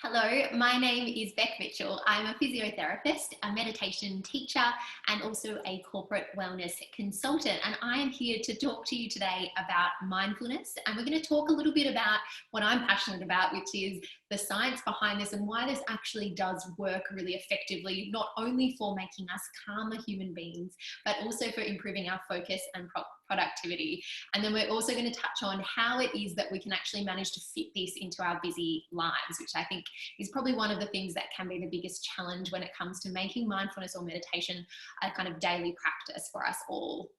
Hello, my name is Beck Mitchell. I'm a physiotherapist, a meditation teacher, and also a corporate wellness consultant. And I am here to talk to you today about mindfulness. And we're going to talk a little bit about what I'm passionate about, which is the science behind this and why this actually does work really effectively, not only for making us calmer human beings, but also for improving our focus and productivity. And then we're also going to touch on how it is that we can actually manage to fit this into our busy lives, which I think is probably one of the things that can be the biggest challenge when it comes to making mindfulness or meditation a kind of daily practice for us all.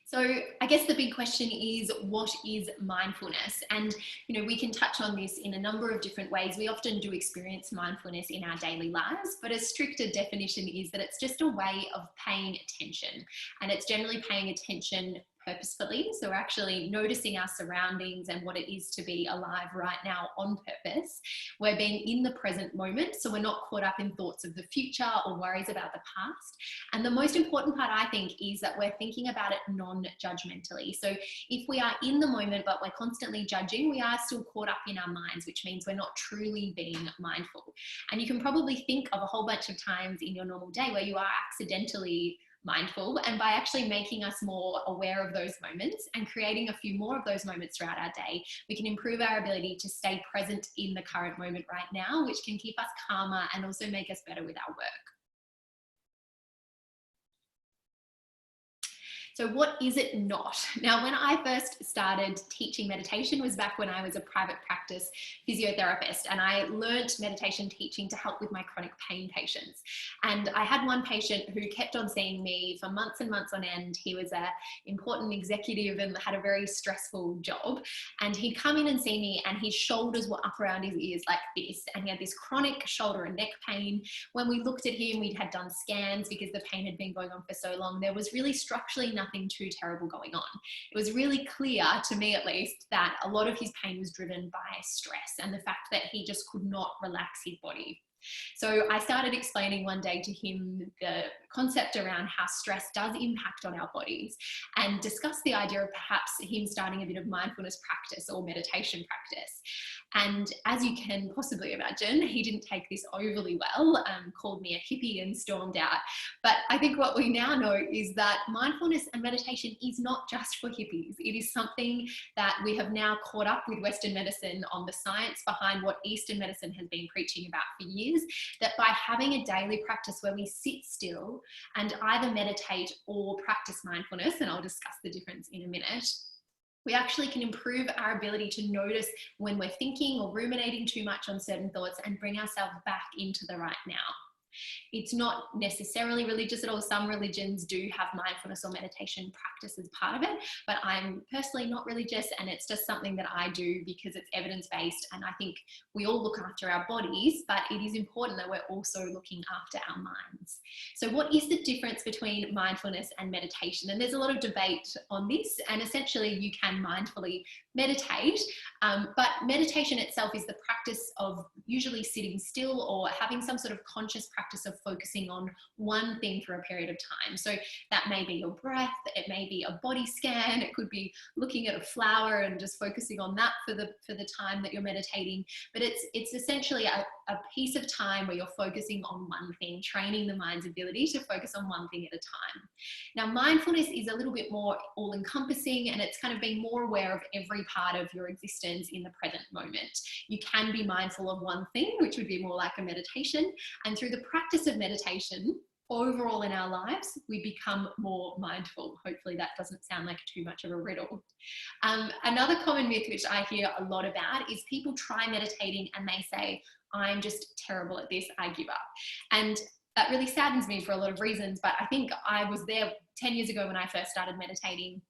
So I guess the big question is, what is mindfulness? And, we can touch on this in a number of different ways. We often do experience mindfulness in our daily lives, but a stricter definition is that it's just a way of paying attention. And it's generally paying attention purposefully. So we're actually noticing our surroundings and what it is to be alive right now on purpose. We're being in the present moment. So we're not caught up in thoughts of the future or worries about the past. And the most important part, I think, is that we're thinking about it non-judgmentally. So if we are in the moment, but we're constantly judging, we are still caught up in our minds, which means we're not truly being mindful. And you can probably think of a whole bunch of times in your normal day where you are accidentally mindful, and by actually making us more aware of those moments and creating a few more of those moments throughout our day, we can improve our ability to stay present in the current moment right now, which can keep us calmer and also make us better with our work. So what is it not? Now, when I first started teaching meditation was back when I was a private practice physiotherapist, and I learnt meditation teaching to help with my chronic pain patients. And I had one patient who kept on seeing me for months and months on end. He was an important executive and had a very stressful job. And he'd come in and see me, and his shoulders were up around his ears like this. And he had this chronic shoulder and neck pain. When we looked at him, we had done scans because the pain had been going on for so long. There was really structurally nothing too terrible going on. It was really clear, to me at least, that a lot of his pain was driven by stress and the fact that he just could not relax his body. So I started explaining one day to him the concept around how stress does impact on our bodies, and discussed the idea of perhaps him starting a bit of mindfulness practice or meditation practice. And as you can possibly imagine, he didn't take this overly well, called me a hippie and stormed out. But I think what we now know is that mindfulness and meditation is not just for hippies. It is something that we have now caught up with Western medicine on the science behind what Eastern medicine has been preaching about for years, that by having a daily practice where we sit still and either meditate or practice mindfulness, and I'll discuss the difference in a minute, we actually can improve our ability to notice when we're thinking or ruminating too much on certain thoughts and bring ourselves back into the right now. It's not necessarily religious at all. Some religions do have mindfulness or meditation practice as part of it, but I'm personally not religious, and it's just something that I do because it's evidence-based, and I think we all look after our bodies, but it is important that we're also looking after our minds. So what is the difference between mindfulness and meditation? And there's a lot of debate on this, and essentially you can mindfully meditate, but meditation itself is the practice of usually sitting still or having some sort of conscious practice of focusing on one thing for a period of time. So that may be your breath, it may be a body scan, it could be looking at a flower and just focusing on that for the time that you're meditating. But it's essentially a piece of time where you're focusing on one thing, training the mind's ability to focus on one thing at a time. Now, mindfulness is a little bit more all-encompassing, and it's kind of being more aware of every part of your existence in the present moment. You can be mindful of one thing, which would be more like a meditation, and through the practice of meditation, overall in our lives, we become more mindful. Hopefully that doesn't sound like too much of a riddle. Another common myth which I hear a lot about is people try meditating and they say, I'm just terrible at this, I give up. And that really saddens me for a lot of reasons, but I think I was there 10 years ago when I first started meditating.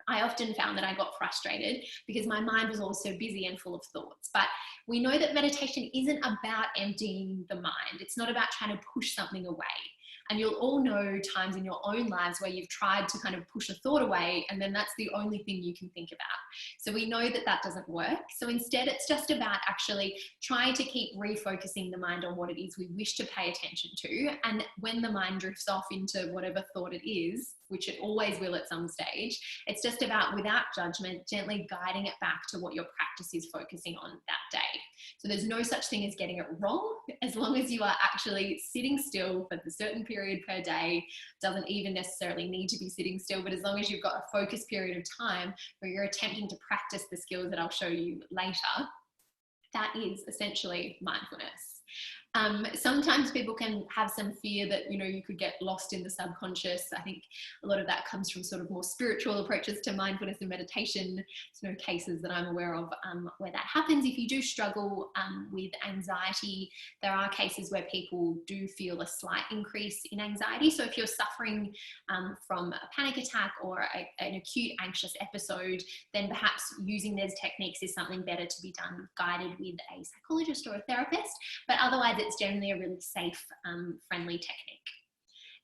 I often found that I got frustrated because my mind was also busy and full of thoughts. But we know that meditation isn't about emptying the mind. It's not about trying to push something away. And you'll all know times in your own lives where you've tried to kind of push a thought away, and then that's the only thing you can think about. So we know that that doesn't work. So instead, it's just about actually trying to keep refocusing the mind on what it is we wish to pay attention to. And when the mind drifts off into whatever thought it is, which it always will at some stage. It's just about, without judgment, gently guiding it back to what your practice is focusing on that day. So there's no such thing as getting it wrong, as long as you are actually sitting still for the certain period per day. Doesn't even necessarily need to be sitting still, but as long as you've got a focused period of time where you're attempting to practice the skills that I'll show you later, that is essentially mindfulness. Sometimes people can have some fear that, you know, you could get lost in the subconscious. I think a lot of that comes from sort of more spiritual approaches to mindfulness and meditation. There's no cases that I'm aware of where that happens. If you do struggle with anxiety, there are cases where people do feel a slight increase in anxiety. So if you're suffering from a panic attack or an acute anxious episode, then perhaps using those techniques is something better to be done guided with a psychologist or a therapist. But otherwise, it's generally a really safe, friendly technique.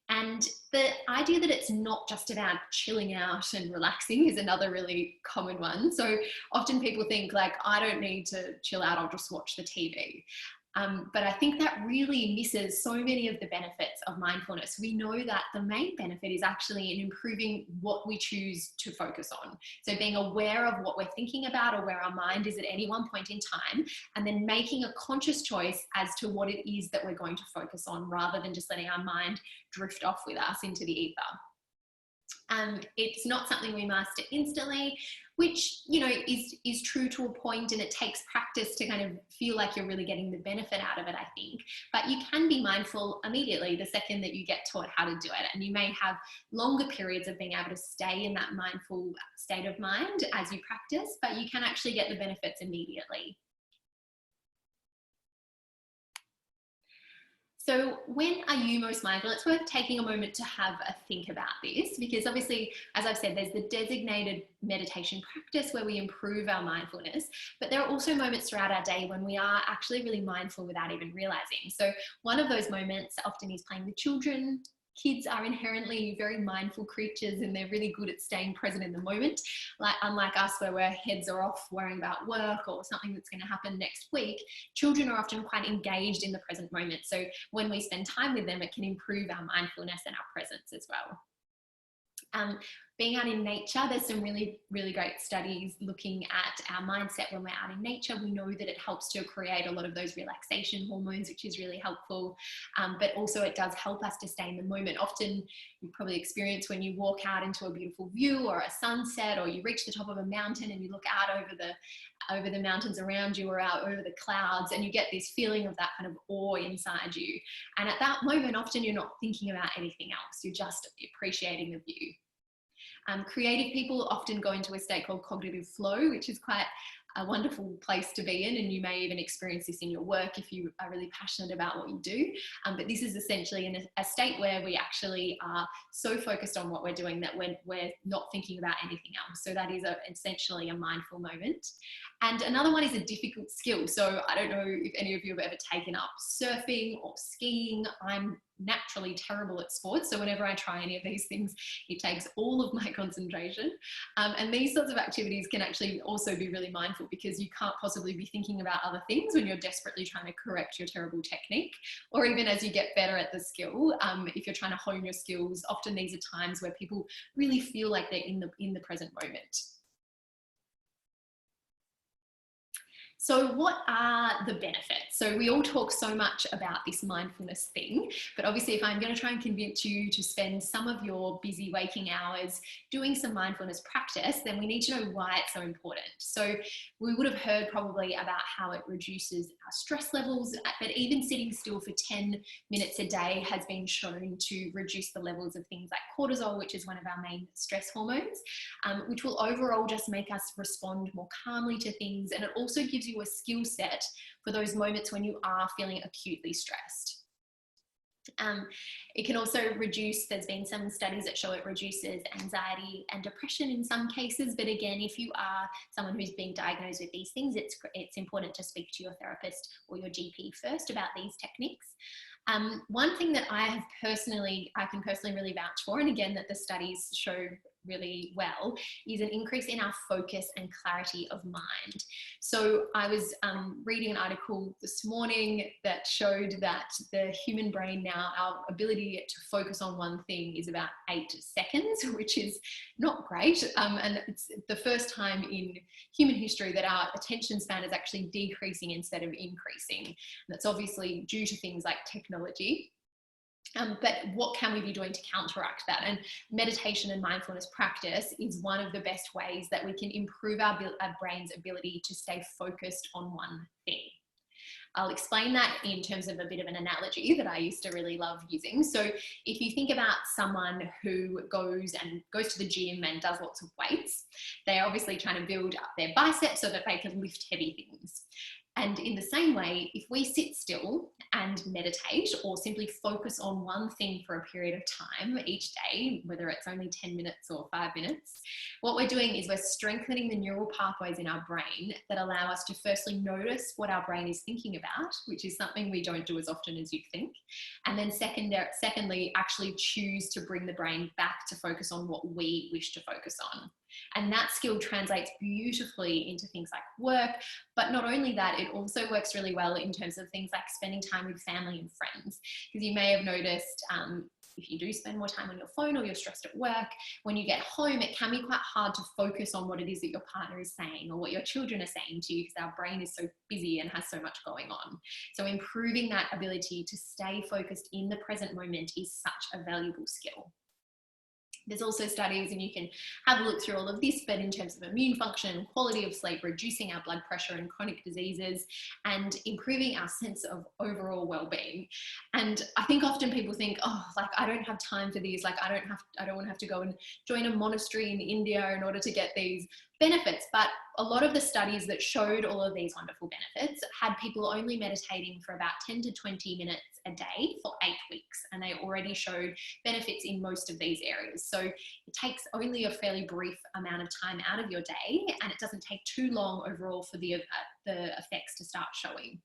And the idea that it's not just about chilling out and relaxing is another really common one. So often people think like, I don't need to chill out, I'll just watch the TV. But I think that really misses so many of the benefits of mindfulness. We know that the main benefit is actually in improving what we choose to focus on. So being aware of what we're thinking about or where our mind is at any one point in time, and then making a conscious choice as to what it is that we're going to focus on, rather than just letting our mind drift off with us into the ether. It's not something we master instantly, which, you know, is true to a point, and it takes practice to kind of feel like you're really getting the benefit out of it, I think. But you can be mindful immediately the second that you get taught how to do it. And you may have longer periods of being able to stay in that mindful state of mind as you practice, but you can actually get the benefits immediately. So when are you most mindful? It's worth taking a moment to have a think about this, because obviously, as I've said, there's the designated meditation practice where we improve our mindfulness, but there are also moments throughout our day when we are actually really mindful without even realizing. So one of those moments often is playing with children. Kids are inherently very mindful creatures, and they're really good at staying present in the moment. Like, unlike us, where our heads are off worrying about work or something that's going to happen next week, children are often quite engaged in the present moment. So when we spend time with them, it can improve our mindfulness and our presence as well. Being out in nature, there's some really, really great studies looking at our mindset when we're out in nature. We know that it helps to create a lot of those relaxation hormones, which is really helpful. But also it does help us to stay in the moment. Often you probably experience when you walk out into a beautiful view or a sunset, or you reach the top of a mountain and you look out over the mountains around you or out over the clouds, and you get this feeling of that kind of awe inside you. And at that moment, often you're not thinking about anything else. You're just appreciating the view. Creative people often go into a state called cognitive flow, which is quite a wonderful place to be in, and you may even experience this in your work if you are really passionate about what you do. But this is essentially in a state where we actually are so focused on what we're doing that we're not thinking about anything else. So that is essentially a mindful moment. And another one is a difficult skill. So I don't know if any of you have ever taken up surfing or skiing. I'm naturally terrible at sports, so whenever I try any of these things, it takes all of my concentration. And these sorts of activities can actually also be really mindful, because you can't possibly be thinking about other things when you're desperately trying to correct your terrible technique, or even as you get better at the skill. If you're trying to hone your skills, often these are times where people really feel like they're in the present moment. So what are the benefits? So we all talk so much about this mindfulness thing, but obviously if I'm going to try and convince you to spend some of your busy waking hours doing some mindfulness practice, then we need to know why it's so important. So we would have heard probably about how it reduces our stress levels, but even sitting still for 10 minutes a day has been shown to reduce the levels of things like cortisol, which is one of our main stress hormones, which will overall just make us respond more calmly to things. And it also gives you a skill set for those moments when you are feeling acutely stressed. It can also reduce, there's been some studies that show it reduces anxiety and depression in some cases, but again, if you are someone who's been diagnosed with these things, it's important to speak to your therapist or your GP first about these techniques. One thing that I can personally really vouch for, and again, that the studies show really well, is an increase in our focus and clarity of mind. So I was reading an article this morning that showed that the human brain now, our ability to focus on one thing is about 8 seconds, which is not great. And it's the first time in human history that our attention span is actually decreasing instead of increasing. And that's obviously due to things like technology. But what can we be doing to counteract that? And meditation and mindfulness practice is one of the best ways that we can improve our brain's ability to stay focused on one thing. I'll explain that in terms of a bit of an analogy that I used to really love using. So if you think about someone who goes to the gym and does lots of weights, they're obviously trying to build up their biceps so that they can lift heavy things. And in the same way, if we sit still and meditate or simply focus on one thing for a period of time each day, whether it's only 10 minutes or 5 minutes, what we're doing is we're strengthening the neural pathways in our brain that allow us to firstly notice what our brain is thinking about, which is something we don't do as often as you'd think. And then secondly, actually choose to bring the brain back to focus on what we wish to focus on. And that skill translates beautifully into things like work, but not only that, it also works really well in terms of things like spending time with family and friends. Because you may have noticed, if you do spend more time on your phone or you're stressed at work, when you get home, it can be quite hard to focus on what it is that your partner is saying or what your children are saying to you, because our brain is so busy and has so much going on. So improving that ability to stay focused in the present moment is such a valuable skill. There's also studies, and you can have a look through all of this, but in terms of immune function, quality of sleep, reducing our blood pressure and chronic diseases, and improving our sense of overall well-being. And I think often people think, oh, like, I don't have time for these. Like, I don't want to have to go and join a monastery in India in order to get these benefits. But a lot of the studies that showed all of these wonderful benefits had people only meditating for about 10 to 20 minutes a day for 8 weeks, and they already showed benefits in most of these areas. So it takes only a fairly brief amount of time out of your day, and it doesn't take too long overall for the effects to start showing.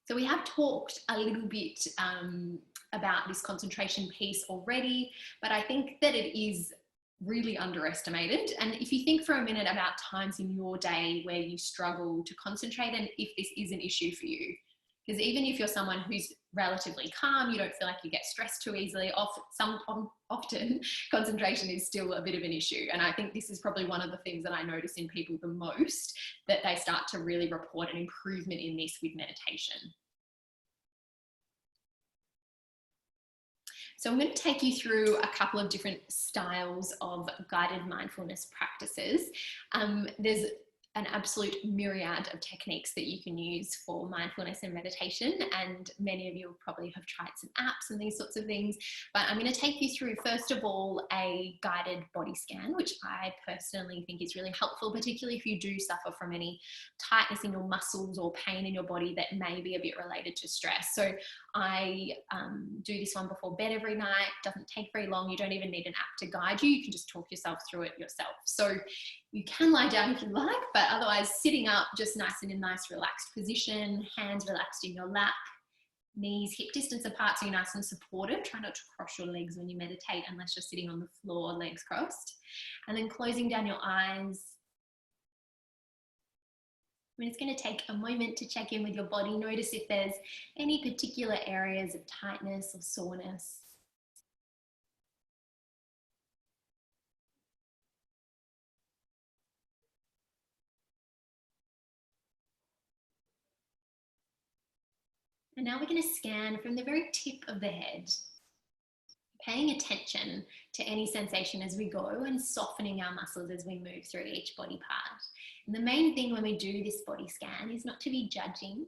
So we have talked a little bit about this concentration piece already, but I think that it is really underestimated. And if you think for a minute about times in your day where you struggle to concentrate, and if this is an issue for you, because even if you're someone who's relatively calm, you don't feel like you get stressed too easily, often concentration is still a bit of an issue. And I think this is probably one of the things that I notice in people the most, that they start to really report an improvement in this with meditation. So I'm going to take you through a couple of different styles of guided mindfulness practices. There's an absolute myriad of techniques that you can use for mindfulness and meditation, and many of you probably have tried some apps and these sorts of things, but I'm going to take you through, first of all, a guided body scan, which I personally think is really helpful, particularly if you do suffer from any tightness in your muscles or pain in your body that may be a bit related to stress. So I do this one before bed every night. Doesn't take very long. You don't even need an app to guide you. You can just talk yourself through it yourself. So you can lie down if you like, but otherwise sitting up, just nice and in a nice relaxed position, hands relaxed in your lap, knees hip distance apart so you're nice and supported. Try not to cross your legs when you meditate unless you're sitting on the floor, legs crossed. And then closing down your eyes. I mean, it's going to take a moment to check in with your body. Notice if there's any particular areas of tightness or soreness. And now we're going to scan from the very tip of the head, paying attention to any sensation as we go and softening our muscles as we move through each body part. And the main thing when we do this body scan is not to be judging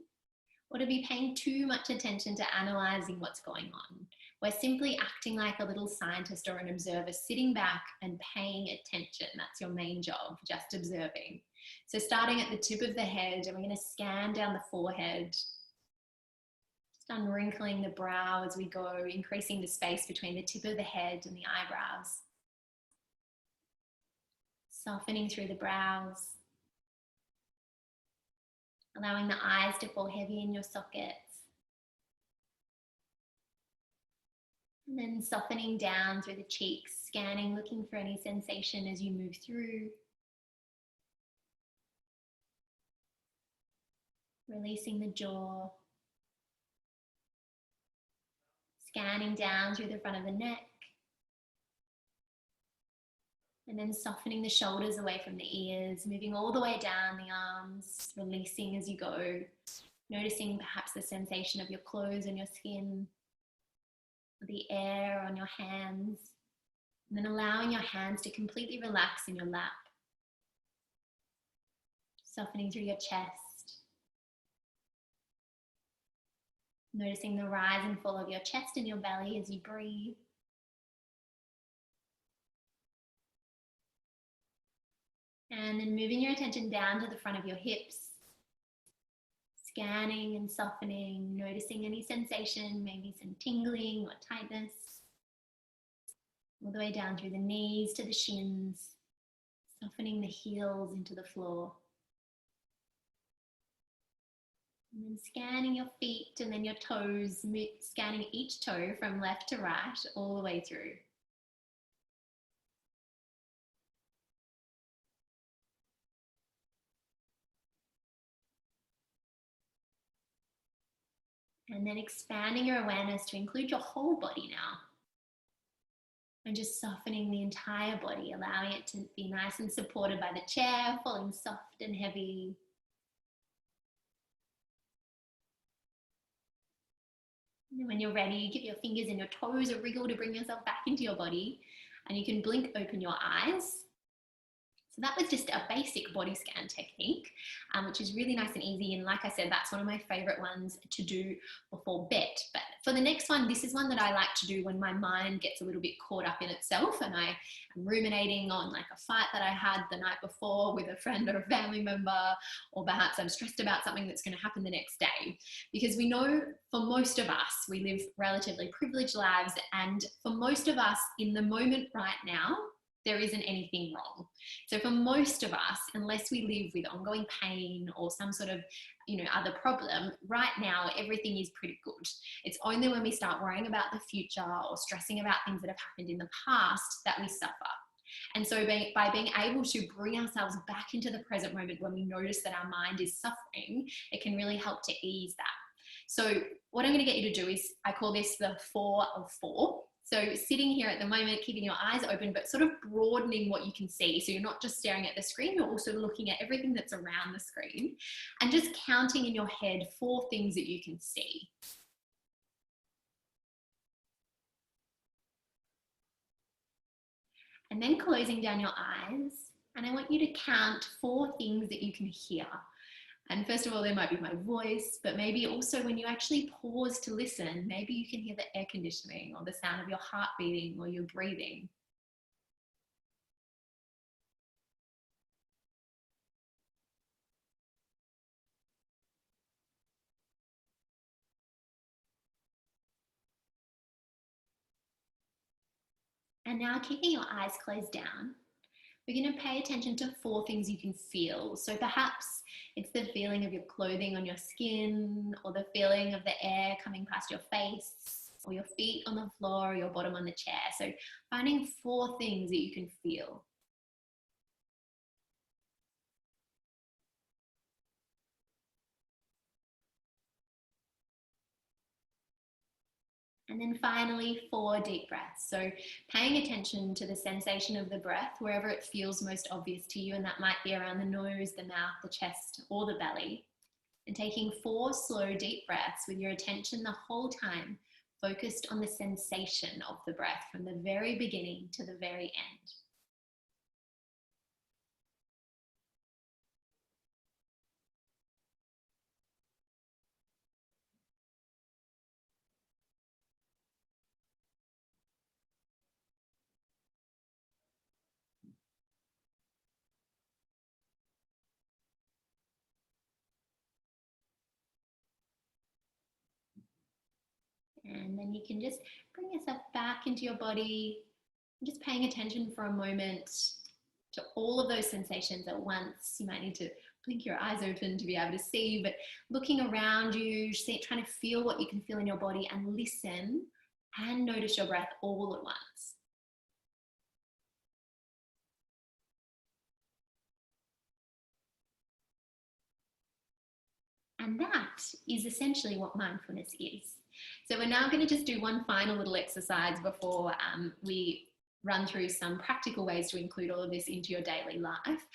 or to be paying too much attention to analysing what's going on. We're simply acting like a little scientist or an observer, sitting back and paying attention. That's your main job, just observing. So starting at the tip of the head, and we're going to scan down the forehead, unwrinkling the brow as we go, increasing the space between the tip of the head and the eyebrows. Softening through the brows. allowing the eyes to fall heavy in your sockets. And then softening down through the cheeks, scanning, looking for any sensation as you move through. Releasing the jaw. Scanning down through the front of the neck. And then softening the shoulders away from the ears, moving all the way down the arms, releasing as you go. Noticing perhaps the sensation of your clothes on your skin, the air on your hands. And then allowing your hands to completely relax in your lap. Softening through your chest. Noticing the rise and fall of your chest and your belly as you breathe. And then moving your attention down to the front of your hips. Scanning and softening, noticing any sensation, maybe some tingling or tightness. All the way down through the knees to the shins. Softening the heels into the floor. And then scanning your feet and then your toes, scanning each toe from left to right all the way through. And then expanding your awareness to include your whole body now. And just softening the entire body, allowing it to be nice and supported by the chair, falling soft and heavy. And when you're ready, give your fingers and your toes a wriggle to bring yourself back into your body. And you can blink open your eyes. So that was just a basic body scan technique, which is really nice and easy. And like I said, that's one of my favorite ones to do before bed. But for the next one, this is one that I like to do when my mind gets a little bit caught up in itself and I am ruminating on like a fight that I had the night before with a friend or a family member, or perhaps I'm stressed about something that's going to happen the next day. Because we know for most of us, we live relatively privileged lives. And for most of us in the moment right now, there isn't anything wrong. So for most of us, unless we live with ongoing pain or some sort of, other problem, right now, everything is pretty good. It's only when we start worrying about the future or stressing about things that have happened in the past that we suffer. And so by being able to bring ourselves back into the present moment when we notice that our mind is suffering, it can really help to ease that. So what I'm going to get you to do is, I call this the 4 of 4. So sitting here at the moment, keeping your eyes open, but sort of broadening what you can see. So you're not just staring at the screen, you're also looking at everything that's around the screen and just counting in your head 4 things that you can see. And then closing down your eyes. And I want you to count 4 things that you can hear. And first of all, there might be my voice, but maybe also when you actually pause to listen, maybe you can hear the air conditioning or the sound of your heart beating or your breathing. And now keeping your eyes closed down, we're going to pay attention to 4 things you can feel. So perhaps it's the feeling of your clothing on your skin, or the feeling of the air coming past your face, or your feet on the floor, or your bottom on the chair. So finding 4 things that you can feel. And then finally, 4 deep breaths. So paying attention to the sensation of the breath, wherever it feels most obvious to you, and that might be around the nose, the mouth, the chest, or the belly. And taking 4 slow, deep breaths with your attention the whole time focused on the sensation of the breath from the very beginning to the very end. And then you can just bring yourself back into your body, just paying attention for a moment to all of those sensations at once. You might need to blink your eyes open to be able to see, but looking around you, trying to feel what you can feel in your body and listen and notice your breath all at once. And that is essentially what mindfulness is. So we're now going to just do one final little exercise before we run through some practical ways to include all of this into your daily life.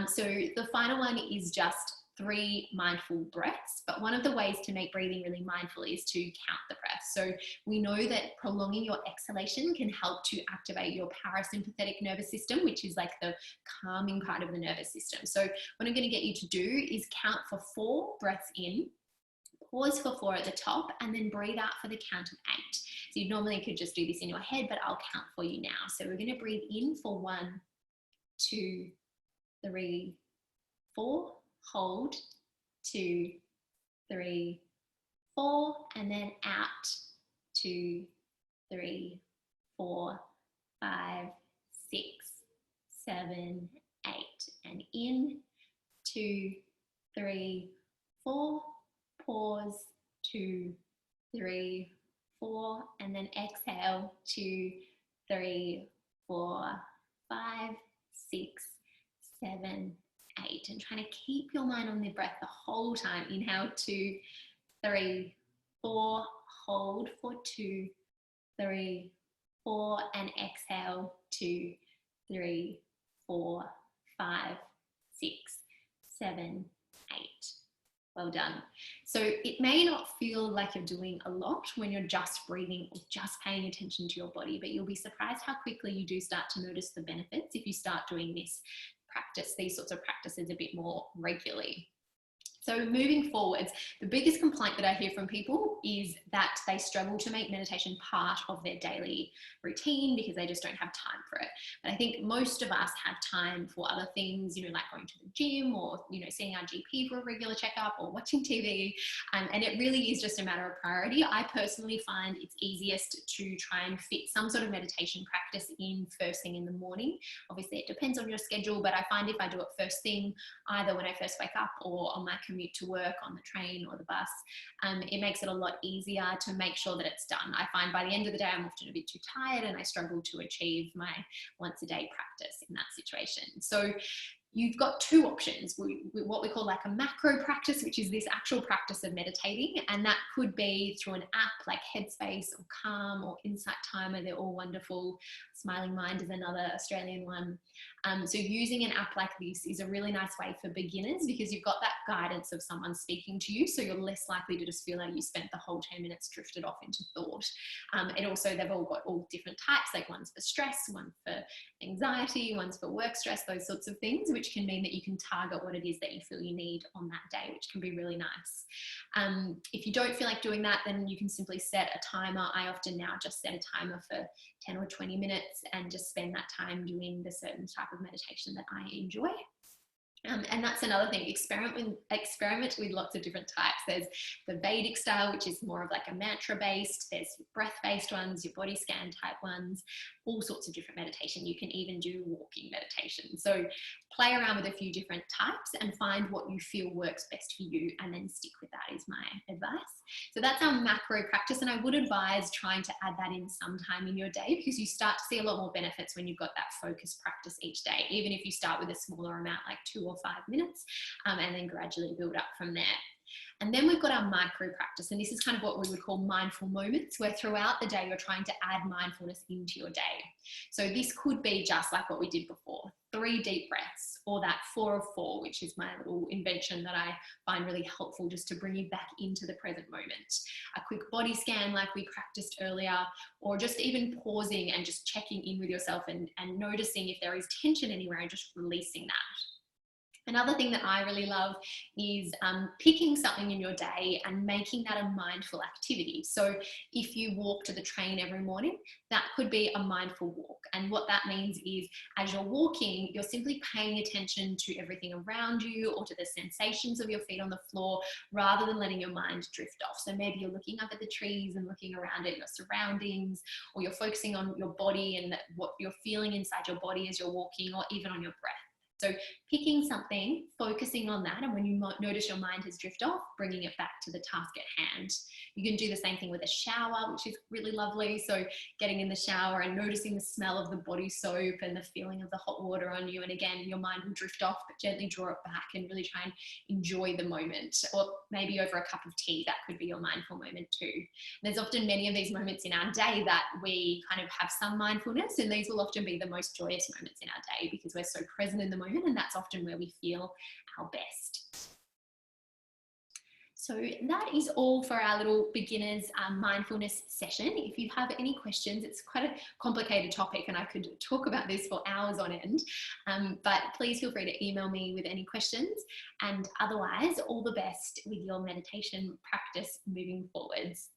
So the final one is just 3 mindful breaths, but one of the ways to make breathing really mindful is to count the breaths. So we know that prolonging your exhalation can help to activate your parasympathetic nervous system, which is like the calming part of the nervous system. So what I'm going to get you to do is count for 4 breaths in, pause for 4 at the top, and then breathe out for the count of 8. So you normally could just do this in your head, but I'll count for you now. So we're going to breathe in for 1, 2, 3, 4, hold, 2, 3, 4, and then out, 2, 3, 4, 5, 6, 7, 8, and in, 2, 3, 4, pause, 2, 3, 4, and then exhale, 2, 3, 4, 5, 6, 7, 8, and trying to keep your mind on the breath the whole time. Inhale, 2, 3, 4, hold for 2, 3, 4, and exhale, 2, 3, 4, 5, 6, 7, 8. Well done. So it may not feel like you're doing a lot when you're just breathing or just paying attention to your body, but you'll be surprised how quickly you do start to notice the benefits if you start doing these sorts of practices a bit more regularly. So moving forwards, the biggest complaint that I hear from people is that they struggle to make meditation part of their daily routine because they just don't have time for it. But I think most of us have time for other things, like going to the gym or, seeing our GP for a regular checkup or watching TV. And it really is just a matter of priority. I personally find it's easiest to try and fit some sort of meditation practice in first thing in the morning. Obviously, it depends on your schedule, but I find if I do it first thing, either when I first wake up or on my commute to work on the train or the bus, it makes it a lot easier to make sure that it's done. I find by the end of the day, I'm often a bit too tired and I struggle to achieve my once a day practice in that situation. So you've got 2 options, what we call like a macro practice, which is this actual practice of meditating. And that could be through an app like Headspace or Calm or Insight Timer. They're all wonderful. Smiling Mind is another Australian one. So using an app like this is a really nice way for beginners because you've got that guidance of someone speaking to you. So you're less likely to just feel like you spent the whole 10 minutes drifted off into thought. And also they've all got all different types, like one's for stress, one for anxiety, one's for work stress, those sorts of things, which can mean that you can target what it is that you feel you need on that day, which can be really nice. If you don't feel like doing that, then you can simply set a timer. I often now just set a timer for 10 or 20 minutes and just spend that time doing the certain type of meditation that I enjoy. And that's another thing, experiment with lots of different types. There's the Vedic style, which is more of like a mantra based. There's breath based ones, your body scan type ones, all sorts of different meditation. You can even do walking meditation. So play around with a few different types and find what you feel works best for you, and then stick with that is my advice. So that's our macro practice, and I would advise trying to add that in sometime in your day because you start to see a lot more benefits when you've got that focused practice each day, even if you start with a smaller amount like 2 or 5 minutes, and then gradually build up from there. And then we've got our micro practice, and this is kind of what we would call mindful moments, where throughout the day you're trying to add mindfulness into your day. So this could be just like what we did before, 3 deep breaths, or that 4 of 4, which is my little invention that I find really helpful just to bring you back into the present moment. A quick body scan like we practiced earlier, or just even pausing and just checking in with yourself and noticing if there is tension anywhere and just releasing that. Another thing that I really love is picking something in your day and making that a mindful activity. So if you walk to the train every morning, that could be a mindful walk. And what that means is as you're walking, you're simply paying attention to everything around you or to the sensations of your feet on the floor rather than letting your mind drift off. So maybe you're looking up at the trees and looking around at your surroundings, or you're focusing on your body and what you're feeling inside your body as you're walking, or even on your breath. So picking something, focusing on that, and when you notice your mind has drifted off, bringing it back to the task at hand. You can do the same thing with a shower, which is really lovely. So getting in the shower and noticing the smell of the body soap and the feeling of the hot water on you. And again, your mind will drift off, but gently draw it back and really try and enjoy the moment. Or maybe over a cup of tea, that could be your mindful moment too. There's often many of these moments in our day that we kind of have some mindfulness, and these will often be the most joyous moments in our day because we're so present in the moment, and that's often where we feel our best. So that is all for our little beginners mindfulness session. If you have any questions, it's quite a complicated topic and I could talk about this for hours on end, but please feel free to email me with any questions, and otherwise all the best with your meditation practice moving forwards.